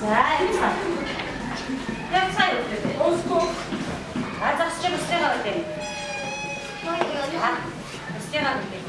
За яцгаа. Яцгаа юу гэдэг? Уусгүй. Зогсож байгаа гэдэг. Стяга гэдэг.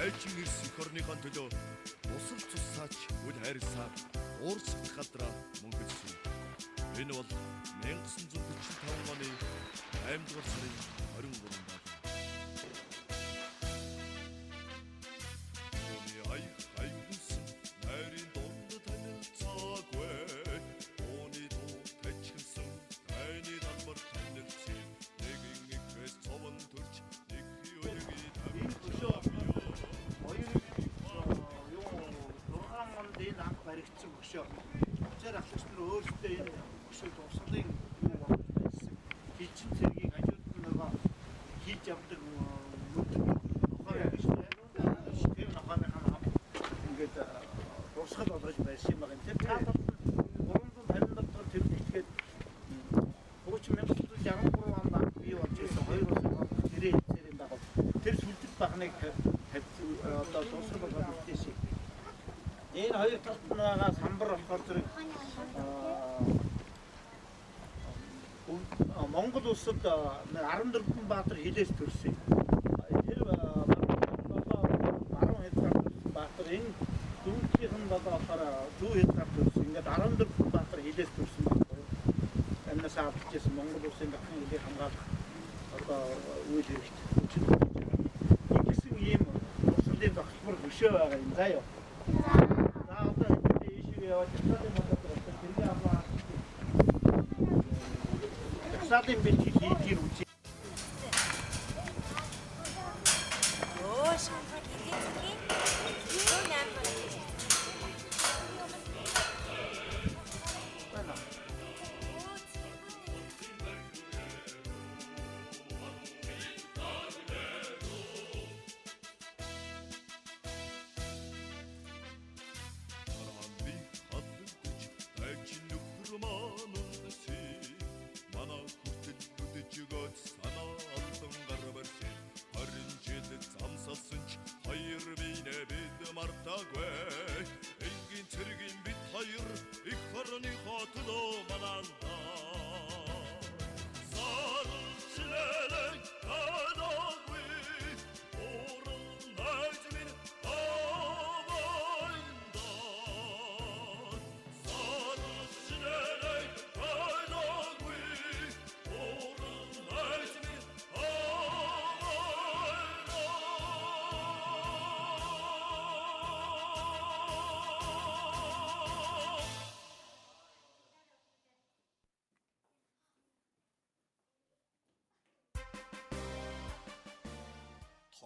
Айлчин ирс их орныхон төлөө усал цусаач үл хайрласаа уурсах хадраа мөнгөсөн. Энэ бол 1945 оны 8 дугаар сарын 23-нд байна. Оны айгүйсэн найрын донд танилцаагүй. Оны дуу тачилсан таны дамбар танилцсан. Нэгэн ихээс цовон төрч нэг хоёрын баригдсан хөшөө. Зэр ахлагч нар өөрсдөө энэ хөшөө дурсгалын юу болж байсан. Хичин цэргийг хажууд нь нөгөө хийж явдаг нохоо гэж байна. Тэр нохооны хам ингээд дурсгал болгож байсан юм байна. Тэр цаатал 350 дахь төвлөлтгээд 1963 онд бий болж байсан 2 улсын гэрээ цэрийн дагав. Тэр сүлжил багныг одоо дурсгал болгож ирсэн. Энэ хоёр талд нь байгаа самбар болохоор зэрэг Монгол улсад 14 баатар хилээс төрсөн. Тэр баруун хязгаар төрсөн баатар энэ дүүнхийн нь болохоор зүүн хязгаар төрсөн. Ингээд 14 баатар хилээс төрсөн байна. Амнаас авчихсан Монгол улсын дахин хилийг хамгаалах одоо үйл хэрэгт хийсэн ийм улсын тогтмол хөшөө байгаа юм заа юу. Садын бэлт хийх үгүй. Оо шампан хийх. Юу нэмэр. Байна. Замсалсан ч хоёр бийнэ бид мартаагүй.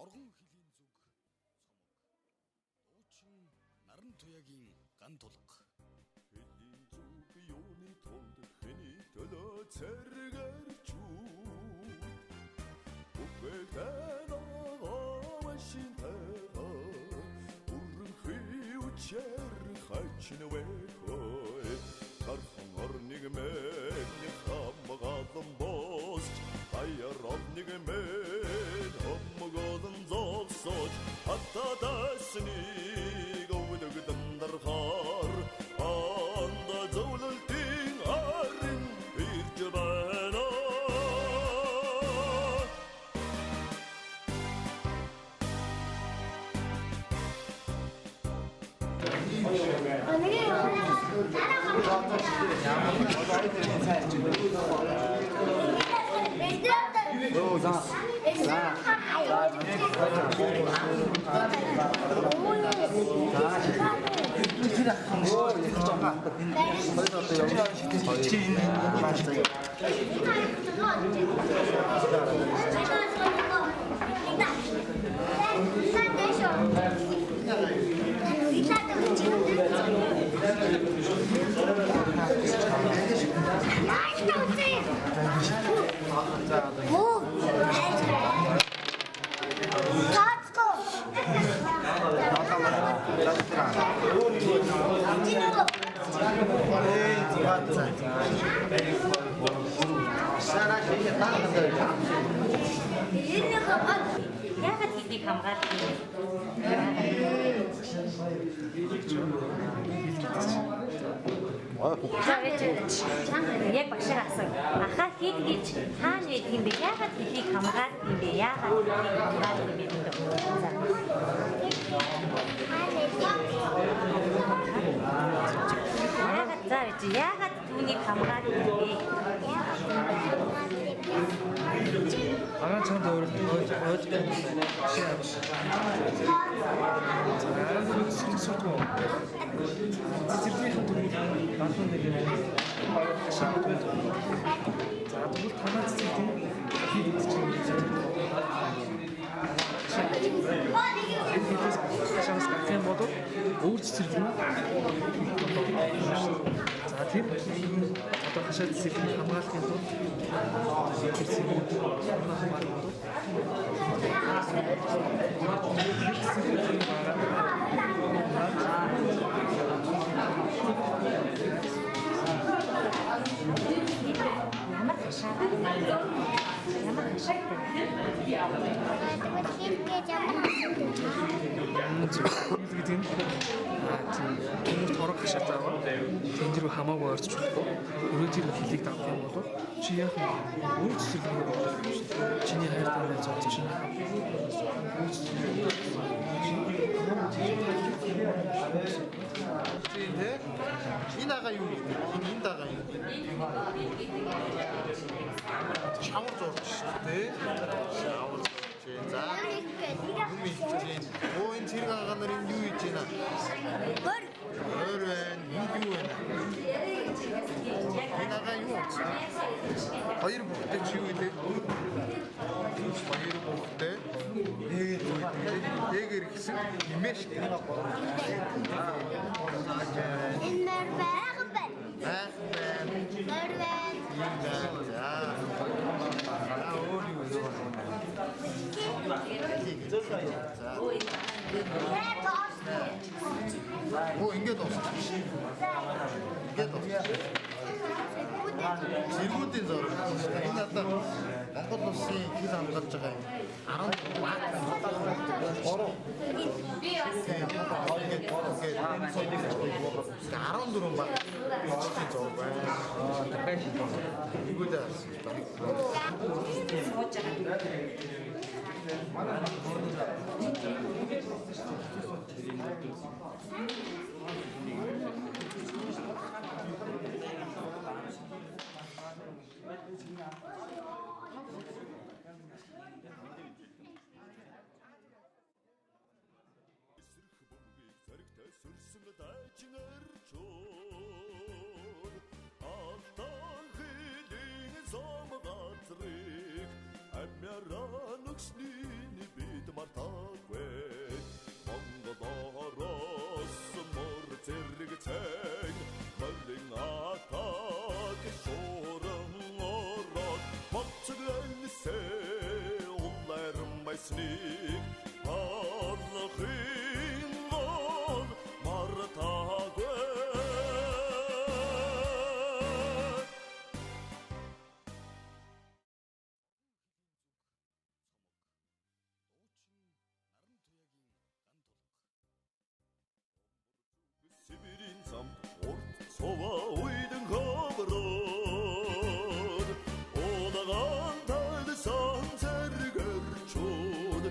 Торгон хилийн зүг цомог. Дуучин наран туяагийн ган тулга. Хэлийн зүг юуны тунд хэний төлөө цэргэрч үхвэлэн машин таваа үрэн хиучэр хачнавэхой тархан орныг мэн хамгаалан босч аяр орныг мэн хамгаалан зогсож хатадасныг өвлөгдөн дархаар анда зөвлөлтийн харин ирж байна. Яагаад хэдийг хамгаалах юм? Яг багшаа асуу. Ахаа хэд гэж хаана байд юм бэ? Яагаад хэдийг хамгаалах юм бэ? Яагаад хэдийг хамгаалах юм бэ гэдэг. Яагаад заавч яагаад түүнийг хамгаалах юм бэ? Агаар цаанд өөрөөр өөр цэцэрлэг нь за тийм одоо хашаа цэцэрлэг хамгаалахын тулд Ямар хашаагаар гэдэг нь хүмүүс торог хашаа заавал тэнд рүү хамаагүй орж болохгүй. Өөрөө тэр хөлийг давах юм бол чи яг өөр цэцэрлэг чиний хайр танаа зовж чинь. Энэ ага юу гэдэг? Энэ дага юу? Шавар зурж шүү дээ. Шавар зурж. За. Оо энэ цэрэг ага нар юу хийж байна? Өөр байна. Юу байна? Энэ ага юу? Хоёр бүхтэй чи юу гэдэг? Хоёр бүхтэй. Дээгэр гэсэн имэш. Энэ мэр байх. Оо ингээд байна. Ингээд байна. Зэргүүдийн зураг. Энэ надад Монгол улсын хил хамгаалж байгаа 10 баг. Бороо. Би бас 14 баг. Эцгийн зураг байна. Дахиад игүүдээ. Амяра нүксний бид мартаагүй Монгол орос мөр зэрэг цэг мөрийн атаг шууран ороод моцгэнсээ улаан байсныг Аллахын мол мартаагүй Сибирийн замд урт сова уйдэн хавраад Одаган талсан зэрэгэрчүүд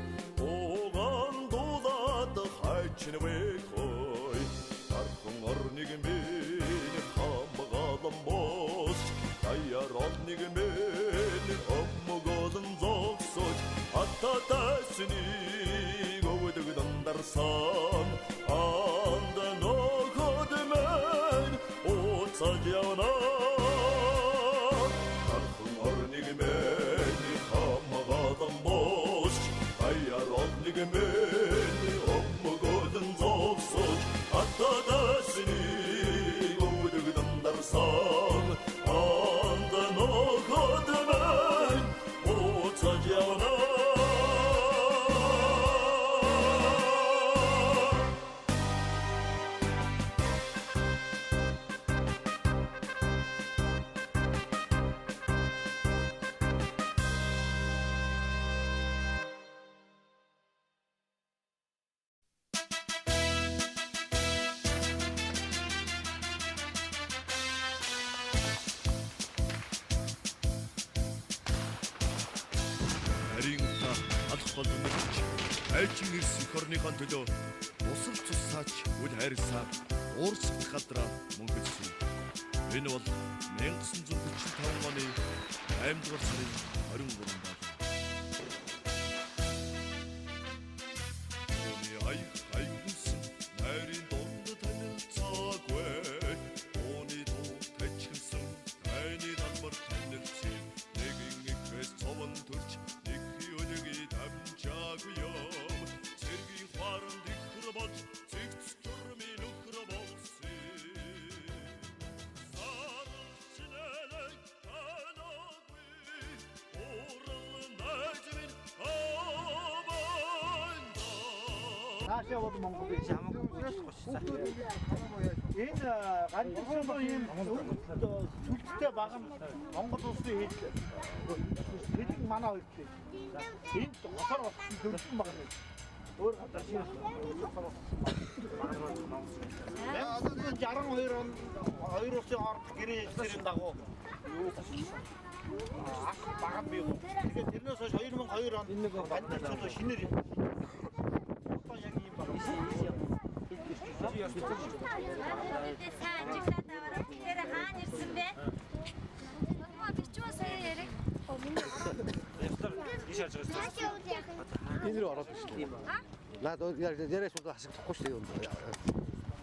Оган дулаад хайчин вэхой Тархан орныг минь хамгаалан бос Даяар орныг минь өмгөөлөн зогсож Аттатаснийг өвдөг дандарсан Садяна Тархан орныг минь хамгаалан босч Даяар орныг минь өмгөөлөн зогсож Аттатаснийг өвдөг дандарсан Анда ноход минь Садяна Альчин ирс эх орныхон төлөө усал цусаач үл хайрсаа уурсах гадраа мөнгөсөн. Энэ бол 1945 оны 8 дугаар сарын 23-нд байна. Оны айгүйсэн найрын донд танилцаагүй. Оны дуу тачилсан таны дамбар танилцсан. Нэгэн ихээс цовон төрч нэг хиөлөгийг дамжаагүй ёо. Цэргийн харанд ихэр болж зэгц төрмийн өхөр болсон. Сарчнэлэг танагүй орол найзмын аванда. Наашаа бол Монголын хамаагүй энэ ганцхан ийм сүлжтэй баг нь Монгол улсын хэлийг манай хэлтэй. Энд госоор болсон дөрвөн баг нь. Өөр гадар шиг госоор болсон. 1962 он 2 улсын хооронд гэрээ хэлсэрийн дагуу ах баг нь бий. Тэгээд тэрнээс хойш 2002 онд ганцхан шинээр одоо яг ийм баг. Энэ рүү ороод шүү дээ. Наад яриа сууд хасах тахгүй шүү дээ.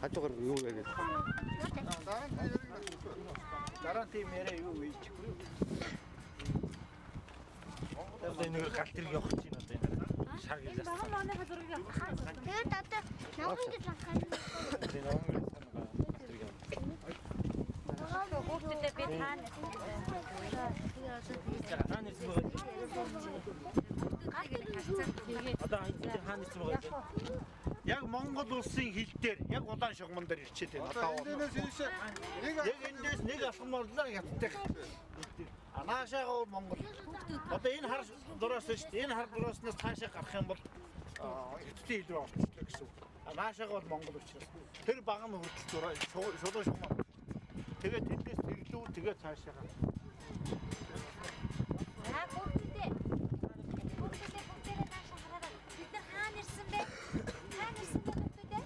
Хажуугаар юу яриа. Дараа тийм яриа юу вэ? Одоо энэ галт хэрэг явах чинь одоо энэ шар гэлээс. Тэгээд одоо намын гэж анхаарал. Энэ намын Хүүхдүүдээ би таана. хаана ирсэн бэ? Одоо хаана ирсэн бэ? Яг Монгол улсын хил дээр яг удаан шугамн дээр ирчээд байна. Одоо яг эндээс нэг алхамлаар ятдаг. Анаашаа Монгол. Одоо энэ хар дураас шүү дээ. Энэ хар дурааснаас цаашаа гарах юм бол хятадын хил рүү орчихлоо гэсэн үг. Анаашаа бол Монгол учраас. Тэр баг нь хүртэл шулуун шугам. Тэгээд тэндээс тэглүү тэгээд цаашаа гар. Аа хүүхдүүдээ. Хүүхдүүдээ цаашаа хараад бид нар хаана ирсэн бэ? Хаана ирсэн бэ хүүхдүүдээ?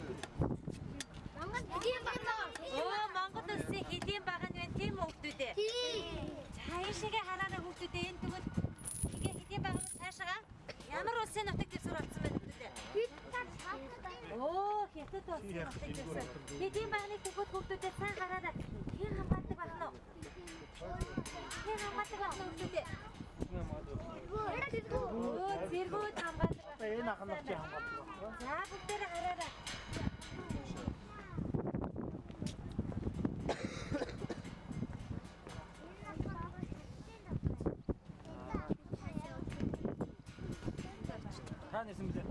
Монгол хэдийн баг нөө. Оо Монгол улсын хэдийн баг нь вэ тийм хүүхдүүдээ. Цаашаа хараараа хүүхдүүдээ энэ тэгвэл тэгээ хэдийн баг нь цаашаа ямар улсын нутаг дэвсгэр болсон бэ хүүхдүүдээ? Оо хятад улсын нутаг дэвсгэр. Хэдийн багны хүүхдүүдээ цаа хараараа хэн хамгаалдаг байна уу? Хэн хамгаалдаг байна уу хүүхдүүдээ? Оо зэргүүд хамгаалдаг. Энэ ахнах чи хамгаалдаг байна. За бүгдээрээ хараарай. Та нэсэн блэ?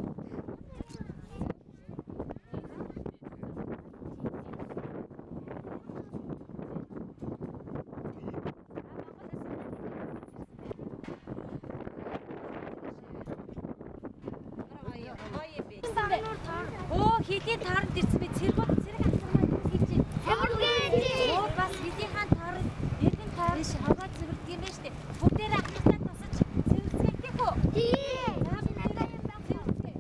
Оо хэдийн таард ирсэн би цэргүүд цэрэг асуумаа хийж байна. Оо бас хэдийн хаан таард нэгэн таар биш хаваа цэвэрдэг юм байна штэ. Бүгдээрээ ахнастай тусаж цэвэрцгээдэг хөө. Тийм. торгон хөлийн зүг цомог дуучин наран туяагийн ган тулга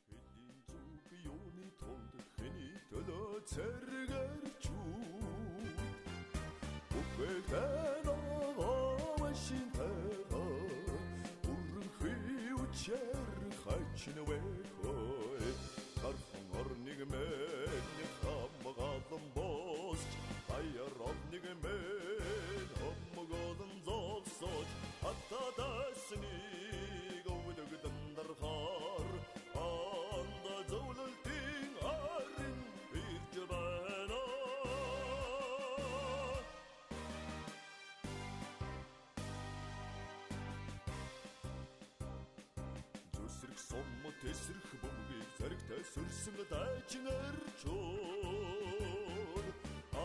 Хөлийн зүг юуны тулд хэний төлөө цэргэрч Бүхэлдэн авашин тага Урэн хиучэр хайчин вэхой Тархан орныг мэн хамгаалан босч Баяр орныг мэн хамгаалан зогсож Хаттадасныг өвдөгдөн дархаар Анда зөвлөлтийн арын бирж байна Зүсрэх сом тэсрэх бөмбөгийг зэрэгтэй сүрсэн дайчин арчууд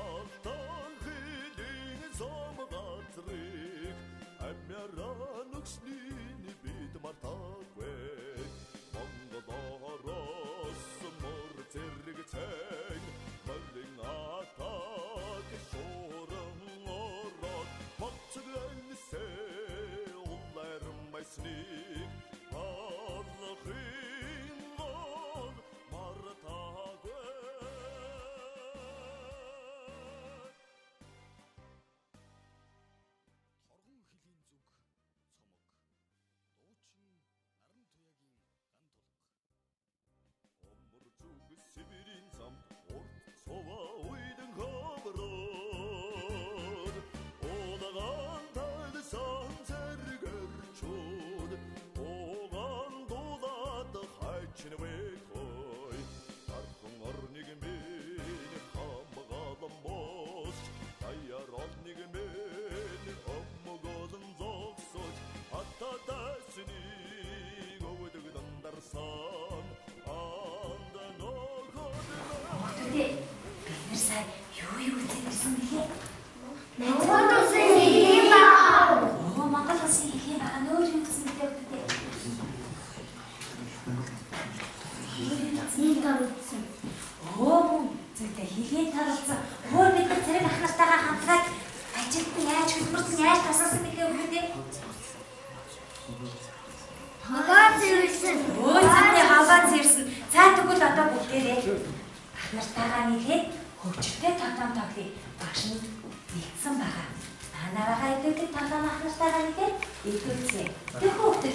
Алтан хөлийн сом газрыг Амяран өгснийн бид мартаагүй Монголоос мөр зэрэг цэг Мөрийн атаг шууран ороод Моцог энсээ улайран майсныг Аллахын гол мартаагүй торгон хөлийн зүг цомог дуучин наран туяагийн ган тулга Омор зүг Сибирийн замд урт цова уйдэн хавраад Одаган талсан зэрэгэрчүүд Оган дулаад хайчин вэхой Тархан орныг мэн хамгаалан босч Баяр орныг мэн хамгаалан зогсож Хаттадасныг өвдөгдөн дарсан Анда ноход Бид сая юу үзсэн бэлээ? Монгол улсын хэдийн баа. Оо Монгол улсын хэдийн баа нөр юу үзсэн бэлээ бүгдээ? Нэг тар үзсэн. Оо зүйтэй хэдийн таралцсан. Хөр бид нар цэрэг ахнартайгаа хамтраад ажилтан яаж хөдөлмөрсөн яаж тасалсан бэлээ бүгдээ? Хаваа зэрсэн. Өө зүйтэй хаваа зэрсэн. Цаа тэгвэл одоо бүгдээрээ ахнартайгаа нийлээд хөгжөлтэй тоглоом тоглоё. Багш нь нэгдсэн байгаа. Танаагаа идэвхтэй тоглоом ахнартайгаа нийлээд идэвхтэй. Тэг хөөхдөө.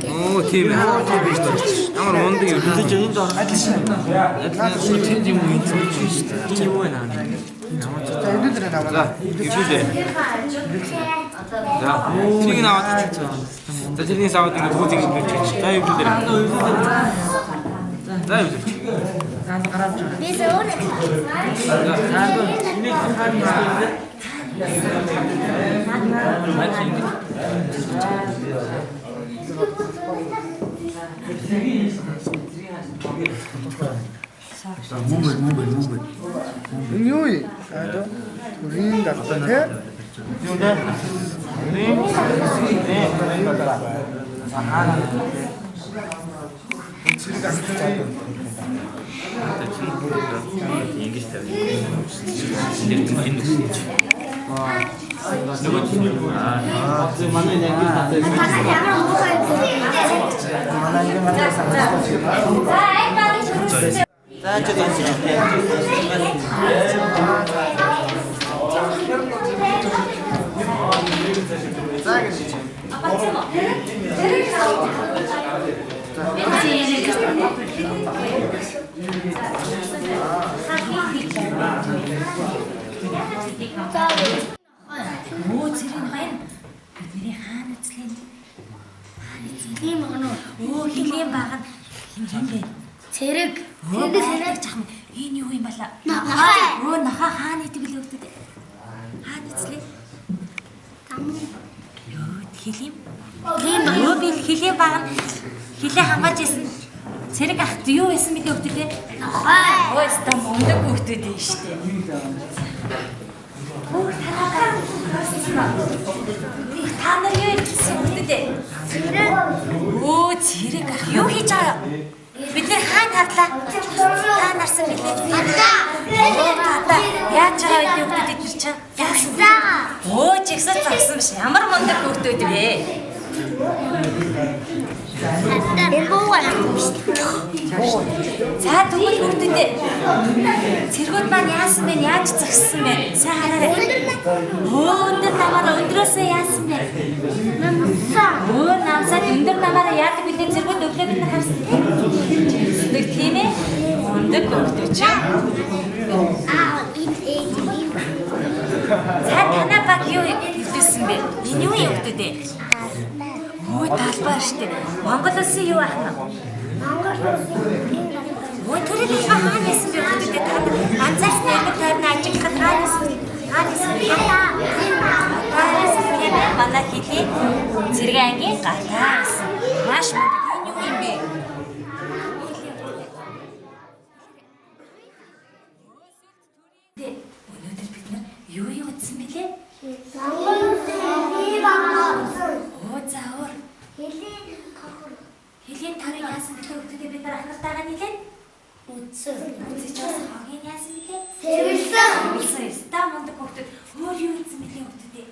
Оо тийм амар мундаг юм. Тэгж энэ дор адилхан. Адилхан тийм юм уу шүү дээ. Тийм үү наа. За өнөөдөр наваа. За ихэвчлээ. За тэрийг наваад чи. За тэрний саваад ингэ бүгдийг ингэж чи. За ихэвчлээ. За ихэвчлээ. Цаанд гараад байна. Би зөөнө. За цаанд энийг хаана Юу вэ? Үрийн гадаа те? Юу нэ? Оо зэрэг байна. Бидний хаана эцлэн? Тийм гэнэ. Оо хилийн баг нь хин бэ? Цэрэг. Цэрэг хэрэг жахам. Энэ юу юм бала? Нахаа. Оо нахаа хаана идэг л өгдөг. Хаана эцлээ? Ёо хилийн. Оо би хилийн баг нь хилээ хамгааж исэн. Цэрэг ахт юу байсан мэт өгдөг те? Нахаа. Оо ста мундаг өгдөг дээ штэ. Та нар юу хийсэн өгдөг дээ? Цэрэг. Оо цэрэг ах юу хийж байгаа? Бид нэр хаана харлаа? Та нарсан билээ. Ата. Яаж байгаа вэ өгдөг бид нар чинь? Ястаа. Оо жигсэл загсан биш. Ямар мундаг өгдөг вэ? За тэгвэл өгдөг дээ. Цэргүүд маань яасан бэ? Яаж загссан бэ? Сайн хараарай. Оо өндөр намаараа өндрөөсөө яасан бэ? Оо намсаад өндөр намаараа яадаг билээ цэргүүд өглөө бид нар харсан. Нэг тийм ээ. Өндөр өгдөг чи. За танаа баг юу хэлсэн бэ? Энэ юу өгдөг дээ? Ой талбай штэ. Монгол улсын юу ах нь? Ой түрээд их хаана байсан бэ гэдэг та анзаарч нэрмэг тайрна ажиглахад хаана тийм ээ манай хилийн цэрэг ангийн галаа байсан. Маш мундаг энэ юу юм бэ? Өнөөдөр бид нар юу үзсэн бэлээ? Оо заавар. Хилийн тарыг яасан бэлээ өгдөг бид нар ахнартайгаа нийлээд үзэж бас хогийн яасан бэлээ? Сэвэлсэн. Ста мундаг өгдөг. Өөр юу үзсэн бэлээ өгдөг дээ?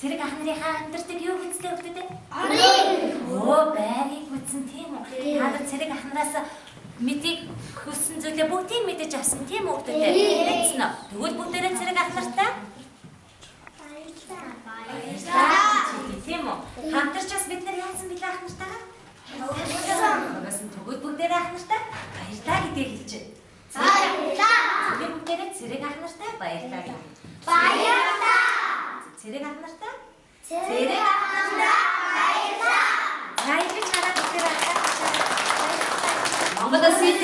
Цэрэг ах нарынхаа амьдардаг юу хийцлээ өгдөг дээ? Оо байрыг үзсэн тийм үү? Та нар цэрэг ах нараас мэдийг хөссөн зүйлээ бүгдийг мэдэж авсан тийм үү өгдөг дээ? Мэдсэн үү? Тэгвэл бүгдээрээ цэрэг ах нартай тийм үү? Хамтарч бас бид нар яасан бэлээ ах нартайгаа? Тэгсэн тэгвэл бүгдээрээ ах нартай баярлаа гэдгийг хэлчихэ. Баярлаа. Бүгдээрээ цэрэг ах нартай баярлаа гэх. Баярлаа. Цэрэг ах нартай? Цэрэг ах нартай баярлаа. За ингэж хараад бүгдээрээ ах нартай. Монгол улсын